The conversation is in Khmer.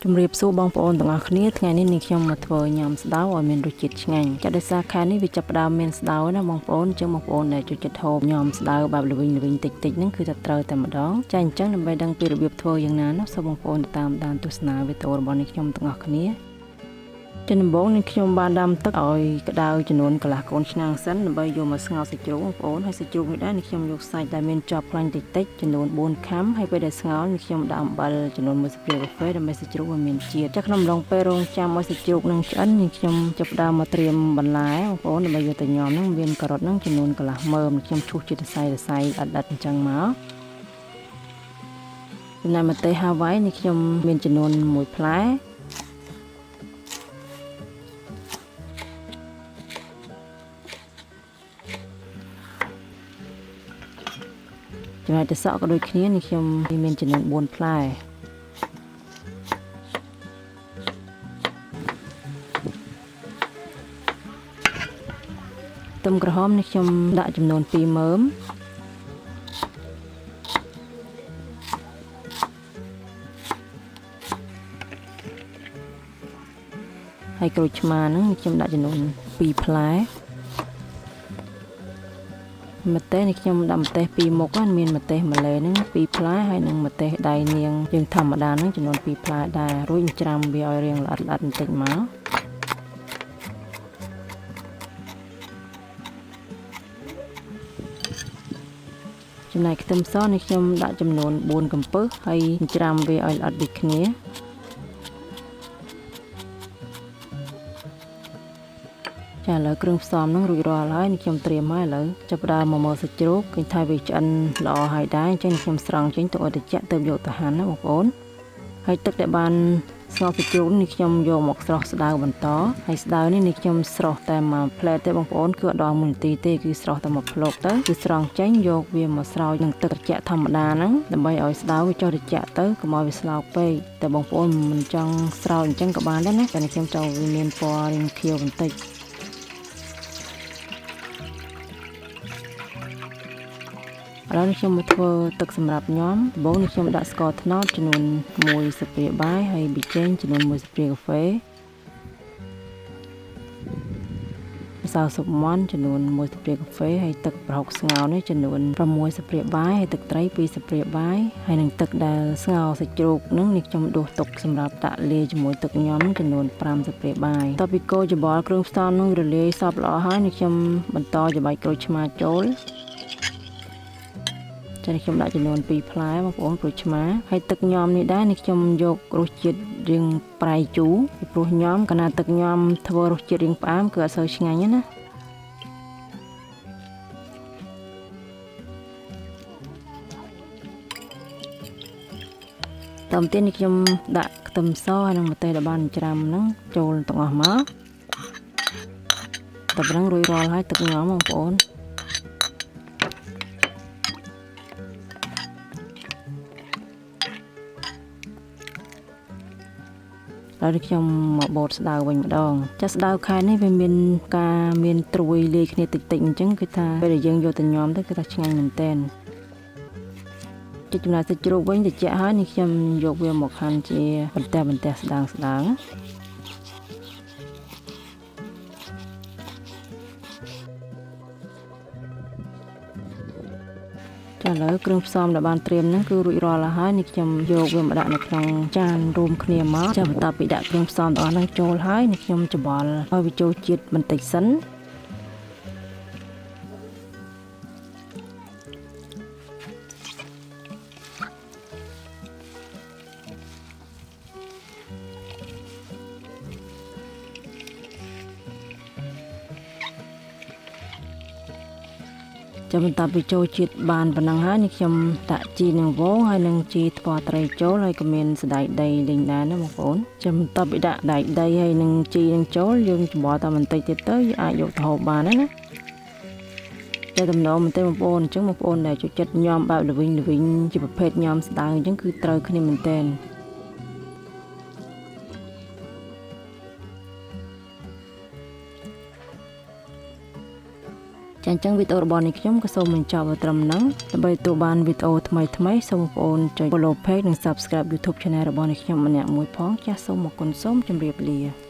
ជំរាបសួរបងប្អូនទាំងអស់គ្នាថ្ងៃនេះនាងខ្ញុំមកធ្វើញ៉ាំស្តៅឲ្យមានរសជាតិឆ្ងាញ់ចាដោយសារខែនេះវាចាប់ផ្ដើមមានស្តៅណាបងប្អូនចឹងបងប្អូនដែលចូលចិត្តហូបញ៉ាំស្តៅបែបល្វីងតិចហ្នឹងគឺតែត្រូវតែម្ដងចាអញ្ចឹងដើម្បីដឹងពីរបៀបធ្វើយ៉ាងណានោះសូមបងប្អូនតាមដានទស្សនាវីដេអូរបស់នាងខ្ញុំទាំងអស់គ្នាចំដំបូងនាងខ្ញុំបានដាំទឹកឲ្យក្តៅចំនួនកន្លះកូនឆ្នាំងសិនដើម្បីយកមកស្ងោរសាច់ជ្រូកបងប្អូនហើយសាច់ជ្រូកនេះដែរនាងខ្ញុំយកសាច់ដែលមានជាប់ខ្លាញ់តិចចំនួន4ខាំហើយពេលដែលស្ងោរនាងខ្ញុំដាក់អំបិលចំនួន1ស្លាបព្រាកាហ្វេដើម្បីសាច់ជ្រូកឲ្យមានជាតិចាក្នុងអំឡុងពេលរងចាំឲ្យសាច់ជ្រូកនឹងឆ្អិននាងខ្ញុំចាប់ផ្ដើមមកត្រៀមបន្លែបងប្អូនដើម្បីយកទៅញ៉ាំនឹងមានការ៉ុតនឹងចំនួនកន្លះមើមនាងខ្ញុំឈូសជាសរសៃអត់អញ្ចឹងមកចំណែកម្ទេសហាវ៉ៃនាងខ្ញុំមានចំនួន1ផ្លែចំណែកទឹកសក់ក៏ដូចគ្នានេះខ្ញុំមានចំនួន4ផ្លែខ្ទឹមក្រហមនេះខ្ញុំដាក់ចំនួន2មើមហើយក្រូចឆ្មាហ្នឹងខ្ញុំដាក់ចំនួន2ផ្លែម្ទេសនេះខ្ញុំដាក់ម្ទេស2មុខមានម្ទេសម៉ាឡេហ្នឹង2ផ្លែហើយនិងម្ទេសដៃនាងយើងធម្មតាហ្នឹងចំនួន2ផ្លែដែររួចច្រាំវាឲ្យរាងល្អិតបន្តិចមកចំណែកខ្ទឹមសនេះខ្ញុំដាក់ចំនួន4កំពឹសហើយច្រាំវាឲ្យល្អិតដូចគ្នាចាឥឡូវគ្រឿងផ្សំហ្នឹងរួចរាល់ហើយនេះខ្ញុំត្រៀមហើយឥឡូវចាប់ផ្ដើមមកមើលសាច់ជ្រូកឃើញថាវាឆ្អិនល្អហើយដែរអញ្ចឹងខ្ញុំស្រង់ចេញទុកឲ្យត្រជាក់ទើបយកទៅហាន់ណាបងប្អូនហើយទឹកដែលបានស្ងោរសាច់ជ្រូកនេះខ្ញុំយកមកស្រុះស្តៅបន្តហើយស្តៅនេះខ្ញុំស្រុះតែមួយផ្លែទេបងប្អូនគឺអត់ដល់1នាទីទេគឺស្រស់តែមួយភ្លុកទៅគឺស្រង់ចេញយកវាមកស្រោចនឹងទឹកត្រជាក់ធម្មតាហ្នឹងដើម្បីឲ្យស្តៅវាចុះត្រជាក់ទៅកុំឲ្យវាស្លោកពេកតែបងប្អូនមិនចង់ស្រោចអញ្ចឹងក៏បានដែរណាតែខ្ញុំចង់វាមានពណ៌រាងខៀវបន្តិចឥឡូវខ្ញុំមកធ្វើទឹកសម្រាប់ញ៉ាំដំបូងនេះខ្ញុំដាក់ស្ករត្នោតចំនួន1ស្លាបព្រាបាយហើយប៊ីចេងចំនួន1ស្លាបព្រាកាហ្វេម្សៅស៊ុបមាន់ចំនួន1ស្លាបព្រាកាហ្វេហើយទឹកប្រហុកស្ងោរនេះចំនួន6ស្លាបព្រាបាយហើយទឹកត្រី2ស្លាបព្រាបាយហើយនឹងទឹកដែលស្ងោរសាច់ជ្រូកនឹងនេះខ្ញុំដួសទុកសម្រាប់ដាក់លាយជាមួយទឹកញ៉ាំចំនួន5ស្លាបព្រាបាយតទៅពីកូរច្បល់គ្រឿងផ្សំនឹងរលាយសព្វល្អហើយនេះខ្ញុំបន្តច្បាយក្រូចឆ្មាចូលចាខ្ញុំដាក់ចំនួន2ផ្លែបងប្អូនក្រូចឆ្មាហើយទឹកញ៉ាំនេះដែរនេះខ្ញុំយករសជាតិរៀងប្រៃជូរពីព្រោះញ៉ាំកាលណាទឹកញ៉ាំធ្វើរសជាតិរៀងផ្អែមគឺអត់សូវឆ្ងាញ់ណាតាមទៀតនេះខ្ញុំដាក់ខ្ទឹមសហើយនិងម្ទេសដែលបានច្រាំហ្នឹងចូលទាំងអស់មកតែប្រឹងរួចរាល់ហើយទឹកញ៉ាំបងប្អូនហើយខ្ញុំមកបូតស្តៅវិញម្ដងចាស្តៅខែនេះវាមានការមានត្រួយលាយគ្នាតិចៗអញ្ចឹងគឺថាពេលដែលយើងយកទៅញ៉ាំទៅគឺថាឆ្ងាញ់មែនទែនចំណែកសាច់ជ្រូកវិញត្រជាក់ហើយនេះខ្ញុំយកវាមកហាន់ជាបន្ទះស្ដើងឥឡូវគ្រឿងផ្សំដែលបានត្រៀមហ្នឹងគឺរួចរាល់ហើយនេះខ្ញុំយកវាមកដាក់នៅក្នុងចានរួមគ្នាមកចាំបន្ទាប់ពីដាក់គ្រឿងផ្សំទាំងអស់ហ្នឹងចូលហើយនេះខ្ញុំច្បល់ឲ្យវាចូលជាតិបន្តិចសិនចាំបន្ទាប់ពីចូលជាតិបានប៉ុណ្ណឹងហើយនេះខ្ញុំដាក់ជីនាងវងហើយនឹងជីថ្ពាល់ត្រីចូលហើយក៏មានសណ្តែកដីលីងដែរណាបងប្អូនចាំបន្ទាប់ពីដាក់ដែកដីហើយនឹងជីនឹងចូលយើងច្បល់តែបន្តិចទៀតទៅយើងអាចយកទៅហូបបានណាតែតំណមែនទេបងប្អូនអញ្ចឹងបងប្អូនដែលចូលចិត្តញ៉ាំបែបល្វីងជាប្រភេទញ៉ាំស្តៅអញ្ចឹងគឺត្រូវគ្នាមែនទែន ច ចាអញ្ចឹងវីដេអូរបស់នេះខ្ញុំក៏សូមបញ្ចប់ត្រឹមហ្នឹងដើម្បីទទួលបានវីដេអូថ្មីៗសូមបងប្អូនចុច follow page និង subscribe YouTube channel របស់នេះខ្ញុំម្នាក់មួយផងចាសសូមអរគុណសូមជម្រាបលា